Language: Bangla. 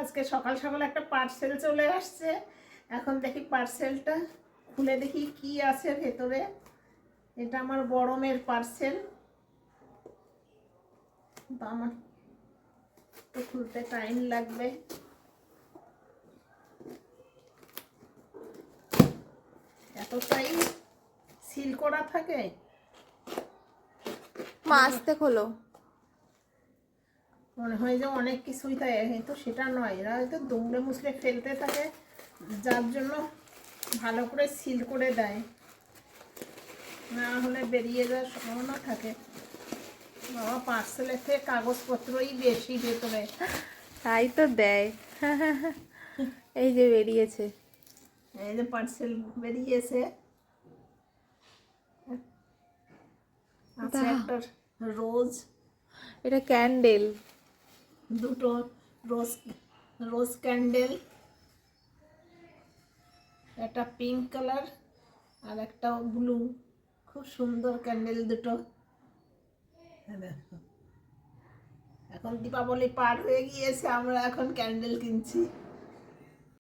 আজকে সকাল সকাল একটা পার্সেল চলে আসছে। এখন দেখি পার্সেলটা খুলে দেখি কি আছে ভেতরে। এটা আমার বড় মেয়ের পার্সেল, আমার তো খুলতে টাইম লাগবে। এতটাই সিল করা থাকে। মা আস্তে খোলো। মনে হয় যে অনেক কিছুই থাকে, কিন্তু সেটা নয়, এরা হয়তো দুমড়ে মুছড়ে ফেলতে থাকে, যার জন্য ভালো করে সিল করে দেয়, না হলে বেরিয়ে যাওয়ার সম্ভাবনা থাকে। বাবা, পার্সেলের থেকে কাগজপত্রই বেশি ভেতরে। তাই তো দেয়। এই যে বেরিয়েছে। এই যে পার্সেল বেরিয়েছে, আছে একটা রোজ, এটা ক্যান্ডেল। দুটো রোজ, রোজ ক্যান্ডেল, একটা পিঙ্ক কালার আর একটা ব্লু। খুব সুন্দর ক্যান্ডেল দুটো। দেখো, এখন দীপাবলি পার হয়ে গিয়েছে, আমরা এখন ক্যান্ডেল কিনছি।